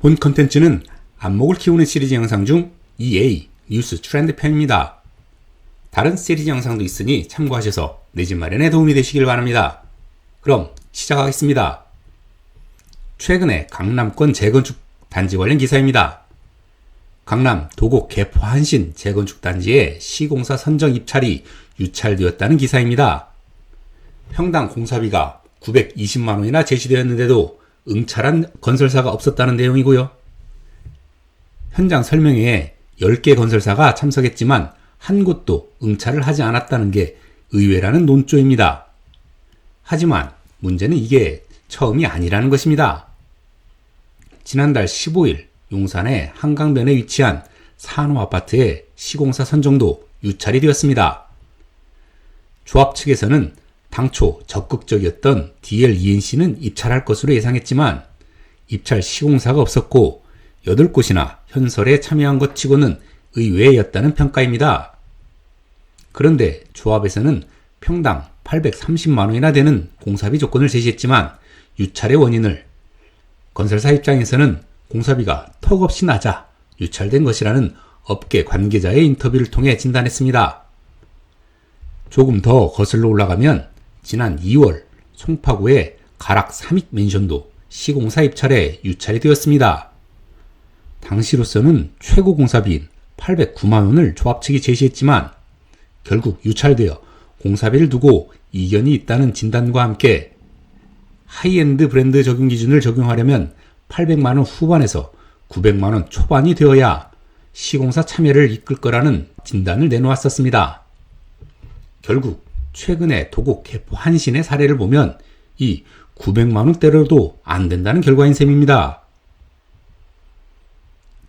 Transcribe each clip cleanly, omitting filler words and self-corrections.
본 컨텐츠는 안목을 키우는 시리즈 영상 중 EA 뉴스 트렌드 편입니다. 다른 시리즈 영상도 있으니 참고하셔서 내 집 마련에 도움이 되시길 바랍니다. 그럼 시작하겠습니다. 최근에 강남권 재건축 단지 관련 기사입니다. 강남 도곡 개포 한신 재건축 단지에 시공사 선정 입찰이 유찰되었다는 기사입니다. 평당 공사비가 920만원이나 제시되었는데도 응찰한 건설사가 없었다는 내용이고요. 현장 설명회에 10개 건설사가 참석했지만 한 곳도 응찰을 하지 않았다는 게 의외라는 논조입니다. 하지만 문제는 이게 처음이 아니라는 것입니다. 지난달 15일 용산의 한강변에 위치한 산호아파트의 시공사 선정도 유찰이 되었습니다. 조합 측에서는 당초 적극적이었던 DLENC는 입찰할 것으로 예상했지만 입찰 시공사가 없었고 8곳이나 현설에 참여한 것 치고는 의외였다는 평가입니다. 그런데 조합에서는 평당 830만원이나 되는 공사비 조건을 제시했지만 유찰의 원인을 건설사 입장에서는 공사비가 턱없이 낮아 유찰된 것이라는 업계 관계자의 인터뷰를 통해 진단했습니다. 조금 더 거슬러 올라가면 지난 2월 송파구의 가락 삼익 맨션도 시공사 입찰에 유찰이 되었습니다. 당시로서는 최고 공사비인 809만원을 조합 측이 제시했지만 결국 유찰되어 공사비를 두고 이견이 있다는 진단과 함께 하이엔드 브랜드 적용 기준을 적용하려면 800만원 후반에서 900만원 초반이 되어야 시공사 참여를 이끌 거라는 진단을 내놓았었습니다. 결국 최근에 도곡 개포 한신의 사례를 보면 이 900만원대로도 안 된다는 결과인 셈입니다.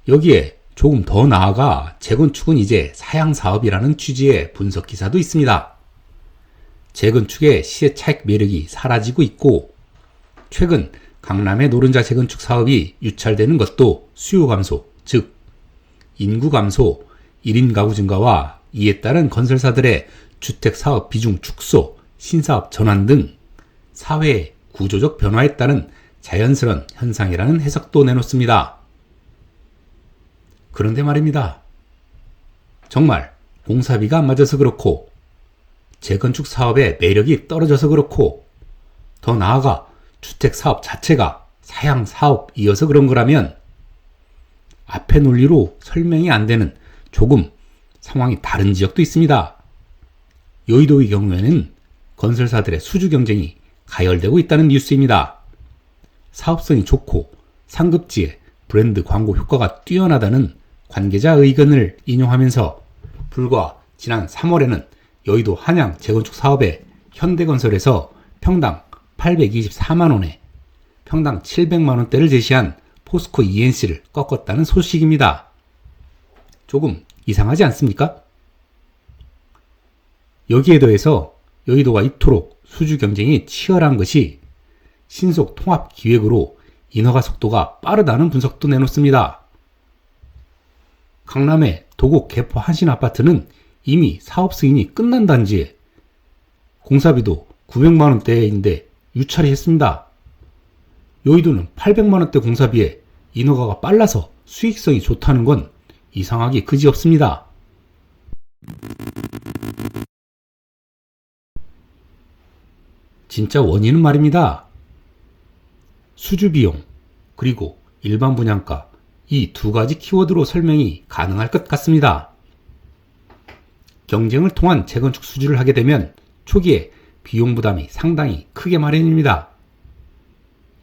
여기에 조금 더 나아가 재건축은 이제 사양사업이라는 취지의 분석 기사도 있습니다. 재건축의 시세 차익 매력이 사라지고 있고 최근 강남의 노른자 재건축 사업이 유찰되는 것도 수요 감소, 즉 인구 감소, 1인 가구 증가와 이에 따른 건설사들의 주택사업 비중 축소, 신사업 전환 등 사회의 구조적 변화에 따른 자연스러운 현상이라는 해석도 내놓습니다. 그런데 말입니다. 정말 공사비가 안 맞아서 그렇고 재건축 사업의 매력이 떨어져서 그렇고 더 나아가 주택사업 자체가 사양사업이어서 그런 거라면 앞의 논리로 설명이 안 되는 조금 상황이 다른 지역도 있습니다. 여의도의 경우에는 건설사들의 수주 경쟁이 가열되고 있다는 뉴스입니다. 사업성이 좋고 상급지의 브랜드 광고 효과가 뛰어나다는 관계자 의견을 인용하면서 불과 지난 3월에는 여의도 한양 재건축 사업에 현대건설에서 평당 824만원에 평당 700만원대를 제시한 포스코 ENC를 꺾었다는 소식입니다. 조금 이상하지 않습니까? 여기에 더해서 여의도가 이토록 수주 경쟁이 치열한 것이 신속 통합 기획으로 인허가 속도가 빠르다는 분석도 내놓습니다. 강남의 도곡 개포 한신 아파트는 이미 사업 승인이 끝난 단지에 공사비도 900만원대인데 유찰이 했습니다. 여의도는 800만원대 공사비에 인허가가 빨라서 수익성이 좋다는 건 이상하기 그지없습니다. 진짜 원인은 말입니다. 수주비용 그리고 일반 분양가 이 두 가지 키워드로 설명이 가능할 것 같습니다. 경쟁을 통한 재건축 수주를 하게 되면 초기에 비용 부담이 상당히 크게 마련입니다.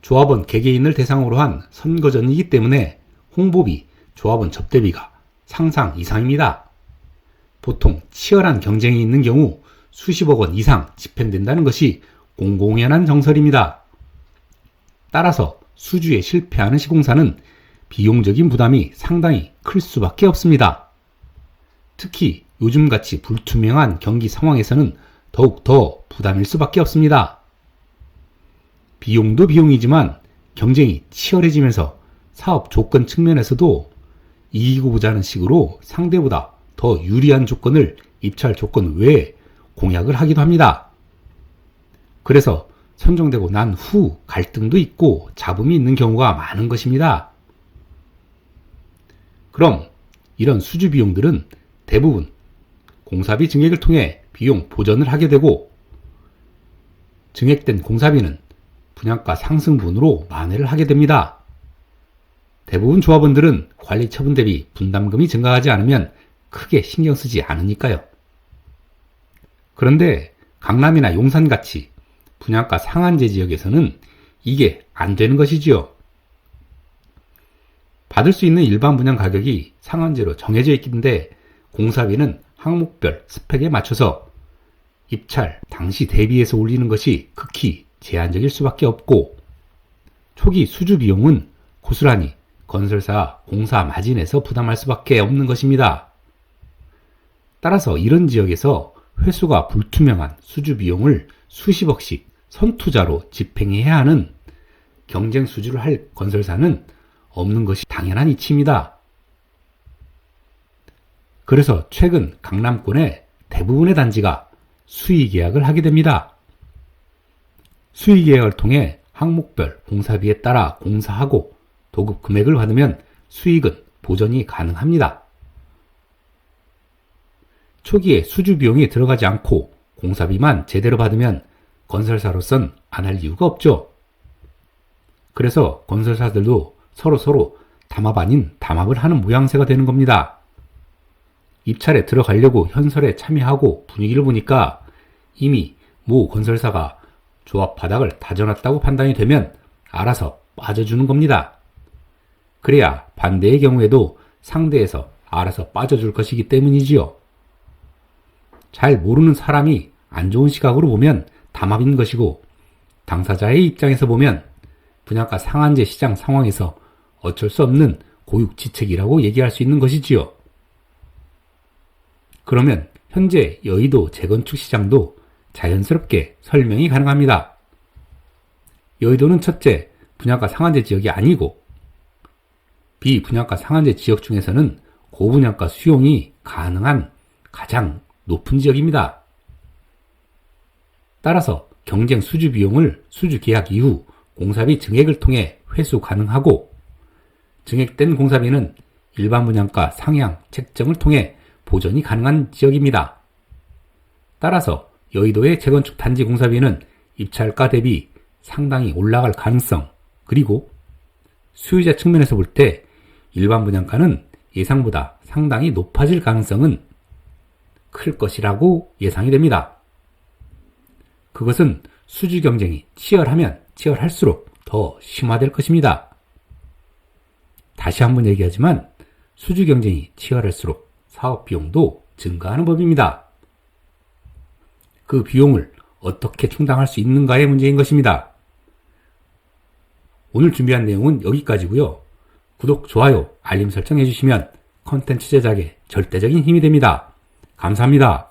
조합원 개개인을 대상으로 한 선거전이기 때문에 홍보비, 조합원 접대비가 상상 이상입니다. 보통 치열한 경쟁이 있는 경우 수십억 원 이상 집행된다는 것이 공공연한 정설입니다. 따라서 수주에 실패하는 시공사는 비용적인 부담이 상당히 클 수밖에 없습니다. 특히 요즘같이 불투명한 경기 상황에서는 더욱 더 부담일 수밖에 없습니다. 비용도 비용이지만 경쟁이 치열해지면서 사업 조건 측면에서도 이기고 보자는 식으로 상대보다 더 유리한 조건을 입찰 조건 외에 공약을 하기도 합니다. 그래서 선정되고 난 후 갈등도 있고 잡음이 있는 경우가 많은 것입니다. 그럼 이런 수주 비용들은 대부분 공사비 증액을 통해 비용 보전을 하게 되고, 증액된 공사비는 분양가 상승분으로 만회를 하게 됩니다. 대부분 조합원들은 관리 처분 대비 분담금이 증가하지 않으면 크게 신경 쓰지 않으니까요. 그런데 강남이나 용산같이 분양가 상한제 지역에서는 이게 안 되는 것이지요. 받을 수 있는 일반 분양 가격이 상한제로 정해져 있는데 공사비는 항목별 스펙에 맞춰서 입찰 당시 대비해서 올리는 것이 극히 제한적일 수밖에 없고, 초기 수주 비용은 고스란히 건설사 공사 마진에서 부담할 수밖에 없는 것입니다. 따라서 이런 지역에서 회수가 불투명한 수주 비용을 수십억씩 선투자로 집행해야 하는 경쟁 수주를 할 건설사는 없는 것이 당연한 이치입니다. 그래서 최근 강남권의 대부분의 단지가 수의계약을 하게 됩니다. 수의계약을 통해 항목별 공사비에 따라 공사하고 도급 금액을 받으면 수익은 보전이 가능합니다. 초기에 수주 비용이 들어가지 않고 공사비만 제대로 받으면 건설사로선 안 할 이유가 없죠. 그래서 건설사들도 서로 담합 아닌 담합을 하는 모양새가 되는 겁니다. 입찰에 들어가려고 현설에 참여하고 분위기를 보니까 이미 모 건설사가 조합 바닥을 다져놨다고 판단이 되면 알아서 빠져주는 겁니다. 그래야 반대의 경우에도 상대에서 알아서 빠져줄 것이기 때문이지요. 잘 모르는 사람이 안 좋은 시각으로 보면 담합인 것이고, 당사자의 입장에서 보면 분양가 상한제 시장 상황에서 어쩔 수 없는 고육지책이라고 얘기할 수 있는 것이지요. 그러면 현재 여의도 재건축 시장도 자연스럽게 설명이 가능합니다. 여의도는 첫째, 분양가 상한제 지역이 아니고, 비분양가 상한제 지역 중에서는 고분양가 수용이 가능한 가장 높은 지역입니다. 따라서 경쟁 수주 비용을 수주 계약 이후 공사비 증액을 통해 회수 가능하고, 증액된 공사비는 일반 분양가 상향 책정을 통해 보전이 가능한 지역입니다. 따라서 여의도의 재건축 단지 공사비는 입찰가 대비 상당히 올라갈 가능성, 그리고 수요자 측면에서 볼 때 일반 분양가는 예상보다 상당히 높아질 가능성은 클 것이라고 예상이 됩니다. 그것은 수주 경쟁이 치열하면 치열할수록 더 심화될 것입니다. 다시 한번 얘기하지만 수주 경쟁이 치열할수록 사업 비용도 증가하는 법입니다. 그 비용을 어떻게 충당할 수 있는가의 문제인 것입니다. 오늘 준비한 내용은 여기까지고요. 구독, 좋아요, 알림 설정 해주시면 컨텐츠 제작에 절대적인 힘이 됩니다. 감사합니다.